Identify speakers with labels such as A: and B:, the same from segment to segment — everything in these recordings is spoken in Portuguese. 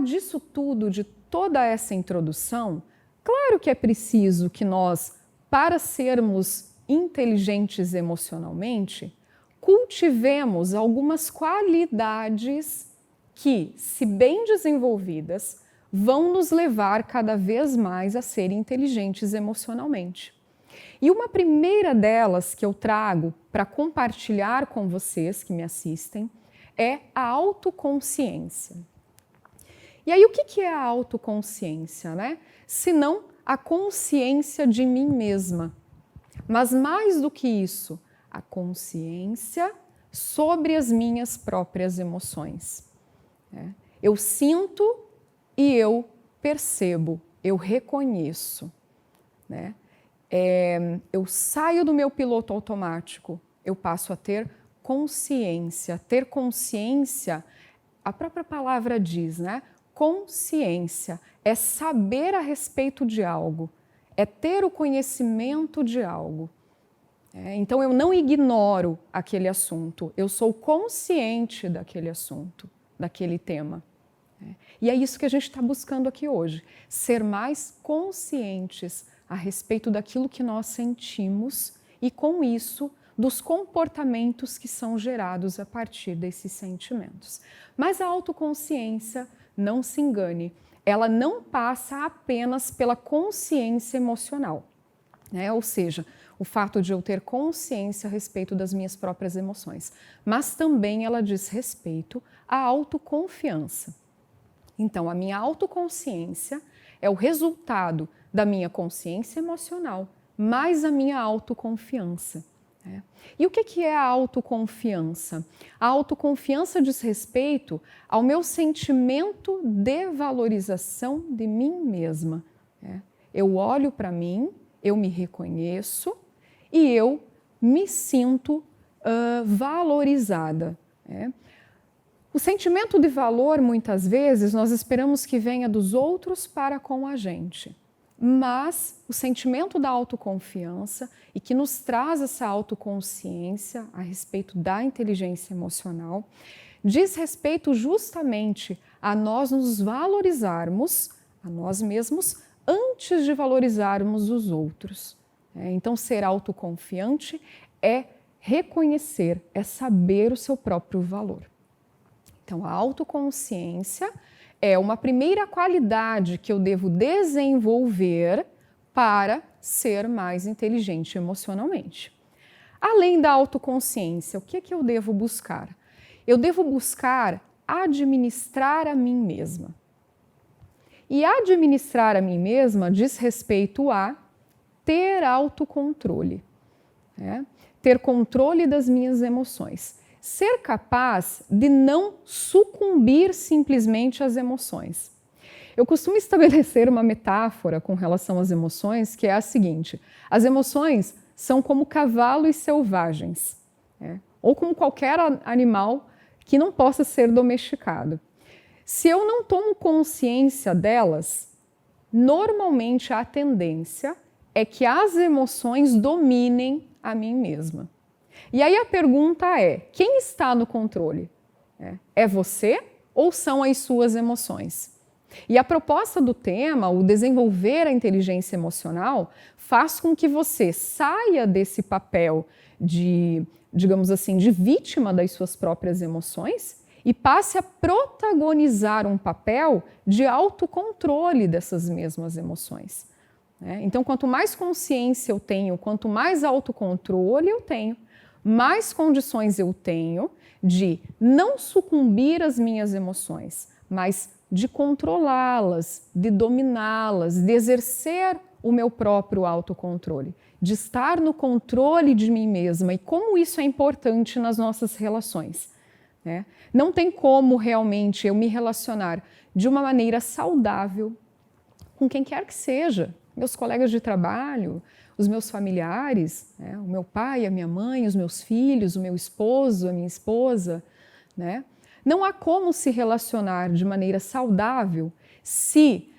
A: disso tudo, de toda essa introdução, claro que é preciso que nós, para sermos inteligentes emocionalmente, cultivemos algumas qualidades que, se bem desenvolvidas, vão nos levar cada vez mais a ser inteligentes emocionalmente. E uma primeira delas que eu trago para compartilhar com vocês que me assistem é a autoconsciência. E aí, o que é a autoconsciência, né? Senão a consciência de mim mesma. Mas mais do que isso, a consciência sobre as minhas próprias emoções. Eu sinto e eu percebo, eu reconheço. Eu saio do meu piloto automático, eu passo a ter consciência. Ter consciência, a própria palavra diz, né? Consciência é saber a respeito de algo, é ter o conhecimento de algo. Então eu não ignoro aquele assunto, eu sou consciente daquele assunto, daquele tema. E é isso que a gente está buscando aqui hoje, ser mais conscientes a respeito daquilo que nós sentimos e, com isso, dos comportamentos que são gerados a partir desses sentimentos. Mas a autoconsciência, não se engane, ela não passa apenas pela consciência emocional, ou seja, o fato de eu ter consciência a respeito das minhas próprias emoções, mas também ela diz respeito à autoconfiança. Então, a minha autoconsciência é o resultado da minha consciência emocional, mais a minha autoconfiança. E o que é a autoconfiança? A autoconfiança diz respeito ao meu sentimento de valorização de mim mesma. Eu olho para mim, eu me reconheço e eu me sinto valorizada. O sentimento de valor, muitas vezes, nós esperamos que venha dos outros para com a gente. Mas o sentimento da autoconfiança e que nos traz essa autoconsciência a respeito da inteligência emocional diz respeito justamente a nós nos valorizarmos a nós mesmos antes de valorizarmos os outros. Então, ser autoconfiante é reconhecer, é saber o seu próprio valor. Então, a autoconsciência é uma primeira qualidade que eu devo desenvolver para ser mais inteligente emocionalmente. Além da autoconsciência, o que eu devo buscar? Eu devo buscar administrar a mim mesma. E administrar a mim mesma diz respeito a ter autocontrole, ter controle das minhas emoções. Ser capaz de não sucumbir simplesmente às emoções. Eu costumo estabelecer uma metáfora com relação às emoções, que é a seguinte: as emoções são como cavalos selvagens, ou como qualquer animal que não possa ser domesticado. Se eu não tomo consciência delas, normalmente a tendência é que as emoções dominem a mim mesma. E aí a pergunta é, quem está no controle? É você ou são as suas emoções? E a proposta do tema, o desenvolver a inteligência emocional, faz com que você saia desse papel de, digamos assim, de vítima das suas próprias emoções e passe a protagonizar um papel de autocontrole dessas mesmas emoções. Então, quanto mais consciência eu tenho, quanto mais autocontrole eu tenho, mais condições eu tenho de não sucumbir às minhas emoções, mas de controlá-las, de dominá-las, de exercer o meu próprio autocontrole, de estar no controle de mim mesma e como isso é importante nas nossas relações. Não tem como realmente eu me relacionar de uma maneira saudável com quem quer que seja, meus colegas de trabalho, os meus familiares, o meu pai, a minha mãe, os meus filhos, o meu esposo, a minha esposa. Não há como se relacionar de maneira saudável se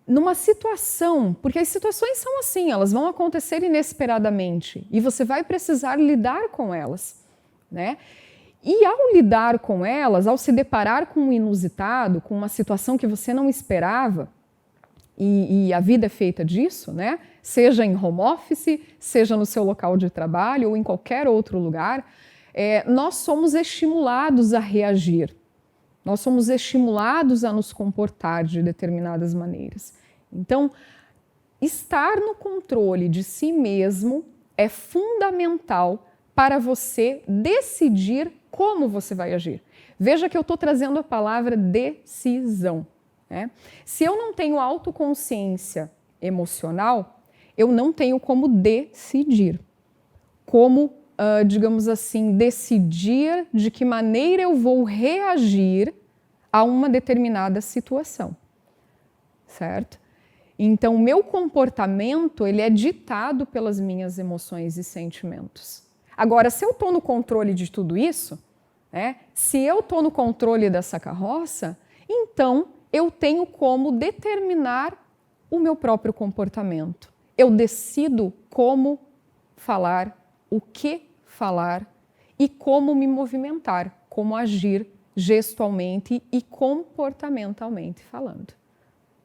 A: numa situação, porque as situações são assim, elas vão acontecer inesperadamente e você vai precisar lidar com elas. E ao lidar com elas, ao se deparar com um inusitado, com uma situação que você não esperava, e a vida é feita disso, né? Seja em home office, seja no seu local de trabalho ou em qualquer outro lugar, nós somos estimulados a reagir. Nós somos estimulados a nos comportar de determinadas maneiras. Então, estar no controle de si mesmo é fundamental para você decidir como você vai agir. Veja que eu estou trazendo a palavra decisão. Né? Se eu não tenho autoconsciência emocional, eu não tenho como decidir. Como, digamos assim, decidir de que maneira eu vou reagir a uma determinada situação. Certo? Então, o meu comportamento ele é ditado pelas minhas emoções e sentimentos. Agora, se eu estou no controle de tudo isso, né, se eu estou no controle dessa carroça, então eu tenho como determinar o meu próprio comportamento. Eu decido como falar, o que falar e como me movimentar, como agir gestualmente e comportamentalmente falando.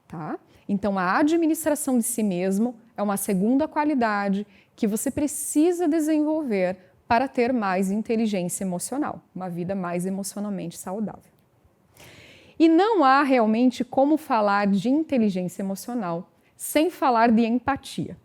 A: Tá? Então, a administração de si mesmo é uma segunda qualidade que você precisa desenvolver para ter mais inteligência emocional, uma vida mais emocionalmente saudável. E não há realmente como falar de inteligência emocional sem falar de empatia.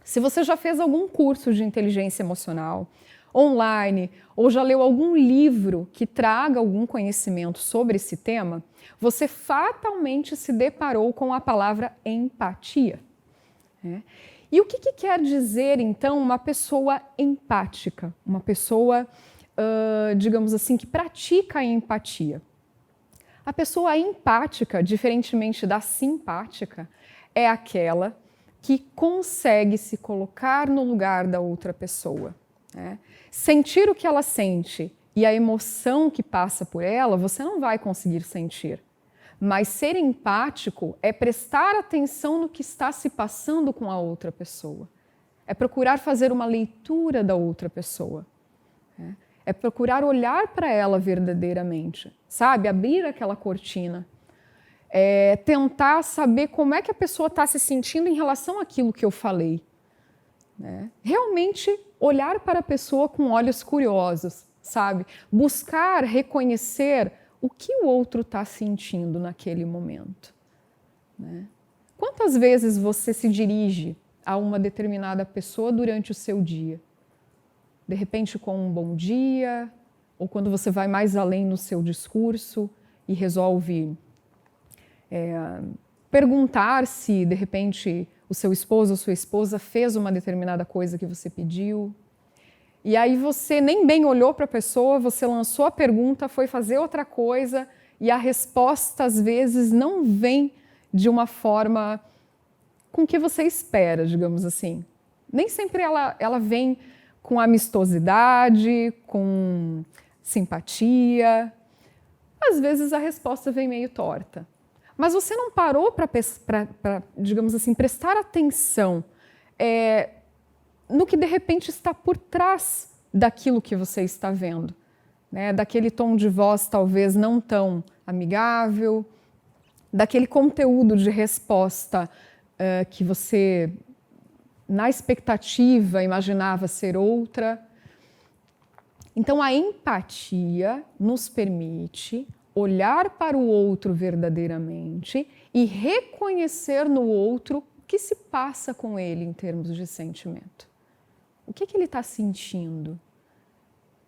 A: Se você já fez algum curso de inteligência emocional online ou já leu algum livro que traga algum conhecimento sobre esse tema, você fatalmente se deparou com a palavra empatia. E o que quer dizer, então, uma pessoa empática? Uma pessoa, digamos assim, que pratica a empatia. A pessoa empática, diferentemente da simpática, é aquela que consegue se colocar no lugar da outra pessoa. Né? Sentir o que ela sente e a emoção que passa por ela, você não vai conseguir sentir. Mas ser empático é prestar atenção no que está se passando com a outra pessoa. É procurar fazer uma leitura da outra pessoa. É procurar olhar para ela verdadeiramente, sabe? Abrir aquela cortina. Tentar saber como é que a pessoa está se sentindo em relação àquilo que eu falei. Né? Realmente olhar para a pessoa com olhos curiosos, sabe? Buscar reconhecer o que o outro está sentindo naquele momento. Né? Quantas vezes você se dirige a uma determinada pessoa durante o seu dia? De repente com um bom dia, ou quando você vai mais além no seu discurso e resolve perguntar se, de repente, o seu esposo ou sua esposa fez uma determinada coisa que você pediu. E aí você nem bem olhou para a pessoa, você lançou a pergunta, foi fazer outra coisa e a resposta, às vezes, não vem de uma forma com que você espera, digamos assim. Nem sempre ela vem com amistosidade, com simpatia. Às vezes a resposta vem meio torta. Mas você não parou para, digamos assim, prestar atenção no que de repente está por trás daquilo que você está vendo. Né? Daquele tom de voz talvez não tão amigável, daquele conteúdo de resposta que você, na expectativa, imaginava ser outra. Então, a empatia nos permite olhar para o outro verdadeiramente e reconhecer no outro o que se passa com ele em termos de sentimento. O que ele está sentindo?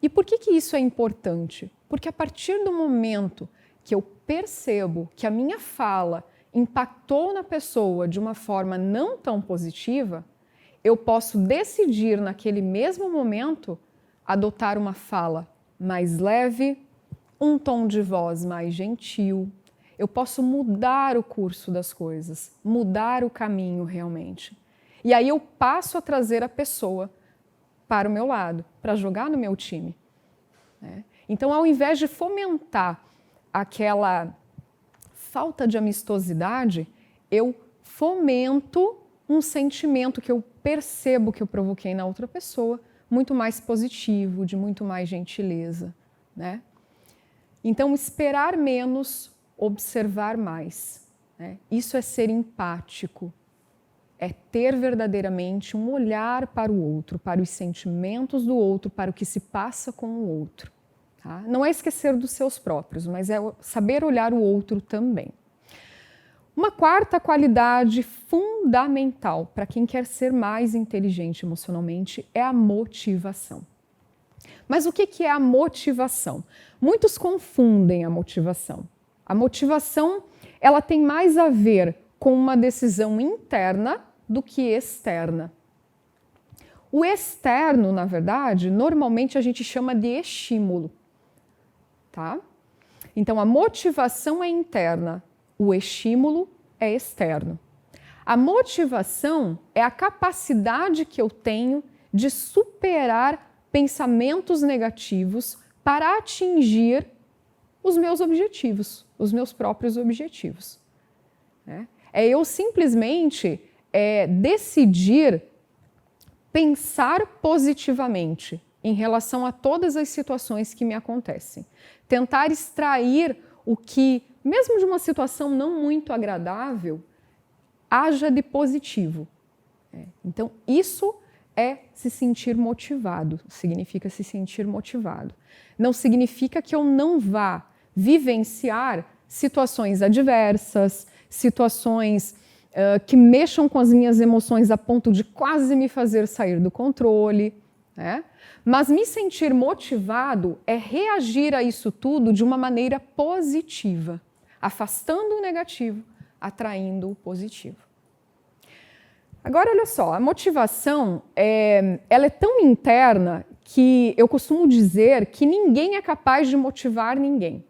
A: E por que isso é importante? Porque a partir do momento que eu percebo que a minha fala impactou na pessoa de uma forma não tão positiva, eu posso decidir naquele mesmo momento adotar uma fala mais leve, um tom de voz mais gentil. Eu posso mudar o curso das coisas, mudar o caminho realmente. E aí eu passo a trazer a pessoa para o meu lado, para jogar no meu time. Então, ao invés de fomentar aquela falta de amistosidade, eu fomento um sentimento que eu percebo que eu provoquei na outra pessoa, muito mais positivo, de muito mais gentileza. né? Então, esperar menos, observar mais, né? Isso é ser empático, é ter verdadeiramente um olhar para o outro, para os sentimentos do outro, para o que se passa com o outro. Tá? Não é esquecer dos seus próprios, mas é saber olhar o outro também. Uma quarta qualidade fundamental para quem quer ser mais inteligente emocionalmente é a motivação. Mas o que é a motivação? Muitos confundem a motivação. A motivação, ela tem mais a ver com uma decisão interna do que externa. O externo, na verdade, normalmente a gente chama de estímulo, tá? Então, a motivação é interna, o estímulo é externo. A motivação é a capacidade que eu tenho de superar pensamentos negativos para atingir os meus objetivos, os meus próprios objetivos. É eu simplesmente decidir pensar positivamente em relação a todas as situações que me acontecem. Tentar extrair o que, mesmo de uma situação não muito agradável, haja de positivo. Então, isso é se sentir motivado, significa se sentir motivado. Não significa que eu não vá vivenciar situações adversas, situações que mexam com as minhas emoções a ponto de quase me fazer sair do controle, né? Mas me sentir motivado é reagir a isso tudo de uma maneira positiva, afastando o negativo, atraindo o positivo. Agora, olha só, a motivação ela é tão interna que eu costumo dizer que ninguém é capaz de motivar ninguém.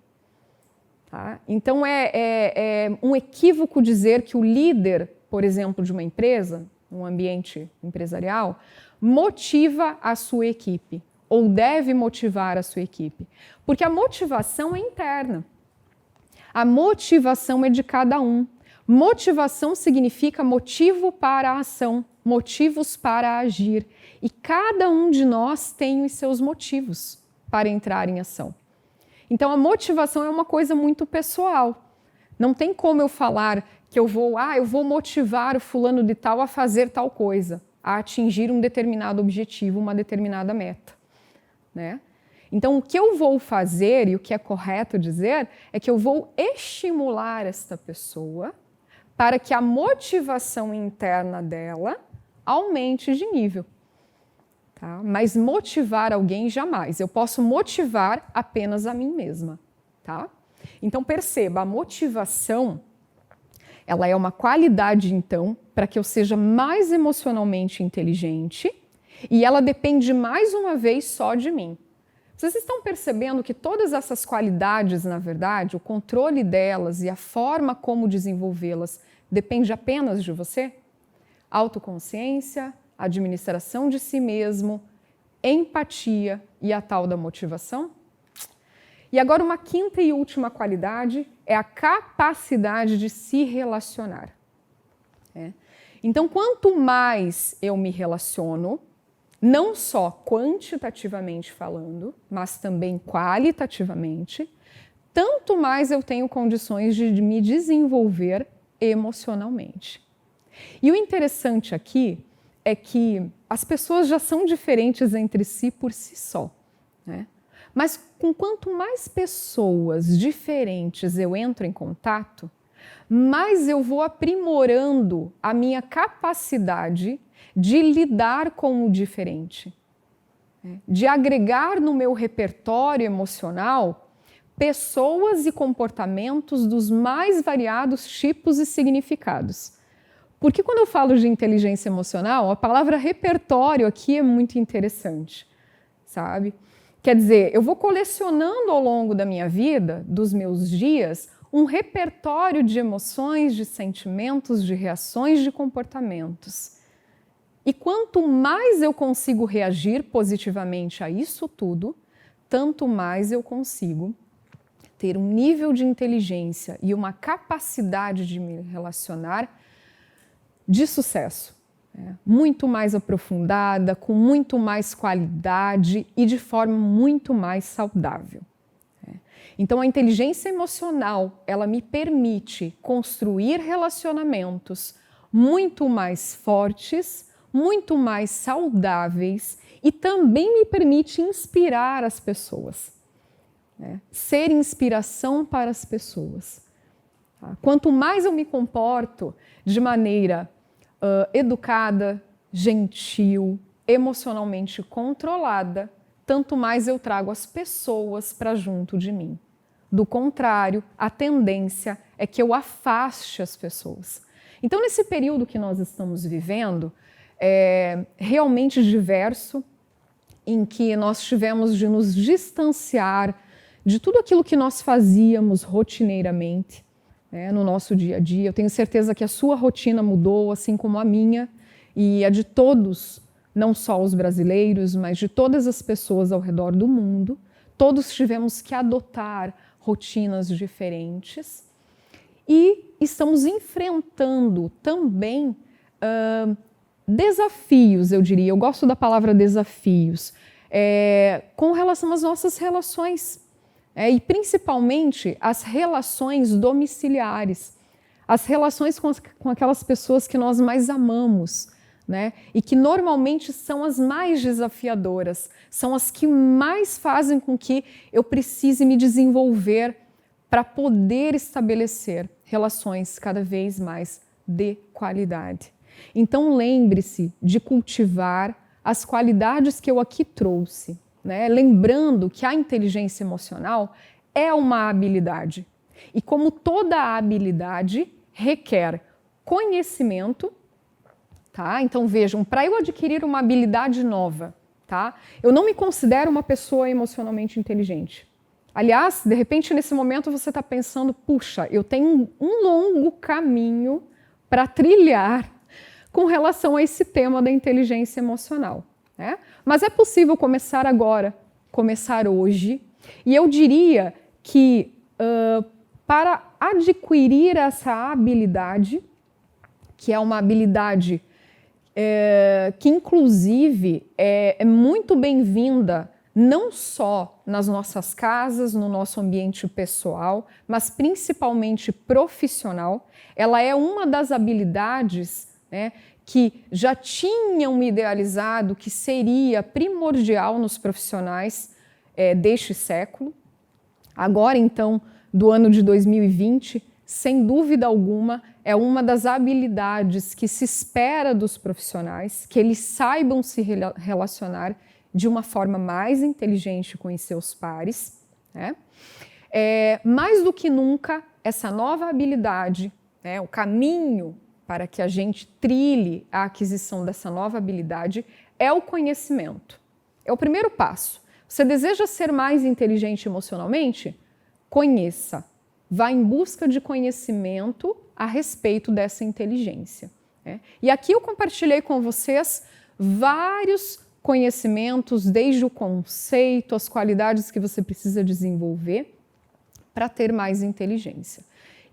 A: Tá? Então, é um equívoco dizer que o líder, por exemplo, de uma empresa, um ambiente empresarial, motiva a sua equipe ou deve motivar a sua equipe. Porque a motivação é interna. A motivação é de cada um. Motivação significa motivo para a ação, motivos para agir. E cada um de nós tem os seus motivos para entrar em ação. Então, a motivação é uma coisa muito pessoal. Não tem como eu falar que eu vou motivar o fulano de tal a fazer tal coisa, a atingir um determinado objetivo, uma determinada meta, né? Então, o que eu vou fazer e o que é correto dizer é que eu vou estimular esta pessoa para que a motivação interna dela aumente de nível. Tá? Mas motivar alguém jamais. Eu posso motivar apenas a mim mesma. Tá? Então perceba, a motivação ela é uma qualidade, então, para que eu seja mais emocionalmente inteligente e ela depende mais uma vez só de mim. Vocês estão percebendo que todas essas qualidades, na verdade, o controle delas e a forma como desenvolvê-las depende apenas de você? Autoconsciência, administração de si mesmo, empatia e a tal da motivação? E agora uma quinta e última qualidade é a capacidade de se relacionar. Então, quanto mais eu me relaciono, não só quantitativamente falando, mas também qualitativamente, tanto mais eu tenho condições de me desenvolver emocionalmente. E o interessante aqui é que as pessoas já são diferentes entre si por si só, né? Mas com quanto mais pessoas diferentes eu entro em contato, mais eu vou aprimorando a minha capacidade de lidar com o diferente, né? De agregar no meu repertório emocional pessoas e comportamentos dos mais variados tipos e significados. Porque quando eu falo de inteligência emocional, a palavra repertório aqui é muito interessante, sabe? Quer dizer, eu vou colecionando ao longo da minha vida, dos meus dias, um repertório de emoções, de sentimentos, de reações, de comportamentos. E quanto mais eu consigo reagir positivamente a isso tudo, tanto mais eu consigo ter um nível de inteligência e uma capacidade de me relacionar de sucesso, muito mais aprofundada, com muito mais qualidade e de forma muito mais saudável. Então, a inteligência emocional, ela me permite construir relacionamentos muito mais fortes, muito mais saudáveis e também me permite inspirar as pessoas, né? Ser inspiração para as pessoas. Tá? Quanto mais eu me comporto de maneira educada, gentil, emocionalmente controlada, tanto mais eu trago as pessoas para junto de mim. Do contrário, a tendência é que eu afaste as pessoas. Então, nesse período que nós estamos vivendo, é realmente diverso, em que nós tivemos de nos distanciar de tudo aquilo que nós fazíamos rotineiramente, né, no nosso dia a dia. Eu tenho certeza que a sua rotina mudou, assim como a minha, e a de todos, não só os brasileiros, mas de todas as pessoas ao redor do mundo. Todos tivemos que adotar rotinas diferentes e estamos enfrentando também desafios, eu diria. Eu gosto da palavra desafios, com relação às nossas relações, e principalmente as relações domiciliares, as relações com aquelas pessoas que nós mais amamos, né? E que normalmente são as mais desafiadoras, são as que mais fazem com que eu precise me desenvolver para poder estabelecer relações cada vez mais de qualidade. Então lembre-se de cultivar as qualidades que eu aqui trouxe, né? Lembrando que a inteligência emocional é uma habilidade e, como toda habilidade, requer conhecimento. Tá? Então vejam, para eu adquirir uma habilidade nova, tá? Eu não me considero uma pessoa emocionalmente inteligente. Aliás, de repente nesse momento você está pensando, puxa, eu tenho um longo caminho para trilhar com relação a esse tema da inteligência emocional, né? Mas é possível começar agora, começar hoje, e eu diria que para adquirir essa habilidade, que é uma habilidade que inclusive é muito bem-vinda não só nas nossas casas, no nosso ambiente pessoal, mas principalmente profissional. Ela é uma das habilidades, né, que já tinham idealizado que seria primordial nos profissionais deste século. Agora, então, do ano de 2020, sem dúvida alguma, é uma das habilidades que se espera dos profissionais, que eles saibam se relacionar de uma forma mais inteligente com os seus pares, né? Mais do que nunca, essa nova habilidade, né, o caminho para que a gente trilhe a aquisição dessa nova habilidade é o conhecimento. É o primeiro passo. Você deseja ser mais inteligente emocionalmente? Conheça. Vá em busca de conhecimento a respeito dessa inteligência, né? E aqui eu compartilhei com vocês vários conhecimentos, desde o conceito, as qualidades que você precisa desenvolver para ter mais inteligência.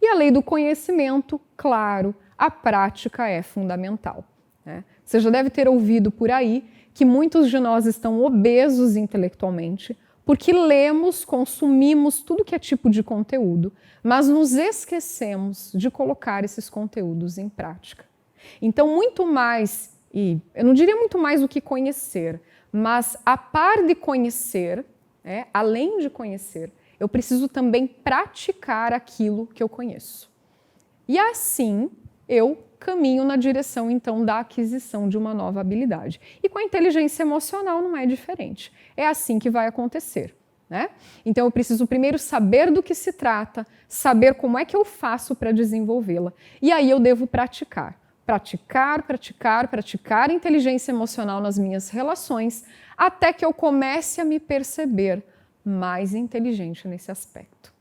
A: E além do conhecimento, claro, a prática é fundamental, né? Você já deve ter ouvido por aí que muitos de nós estão obesos intelectualmente, porque lemos, consumimos tudo que é tipo de conteúdo, mas nos esquecemos de colocar esses conteúdos em prática. Então, muito mais, e eu não diria muito mais do que conhecer, mas a par de conhecer, além de conhecer, eu preciso também praticar aquilo que eu conheço. E assim, eu caminho na direção, então, da aquisição de uma nova habilidade. E com a inteligência emocional não é diferente. É assim que vai acontecer, né? Então, eu preciso primeiro saber do que se trata, saber como é que eu faço para desenvolvê-la. E aí eu devo praticar. Praticar a inteligência emocional nas minhas relações, até que eu comece a me perceber mais inteligente nesse aspecto.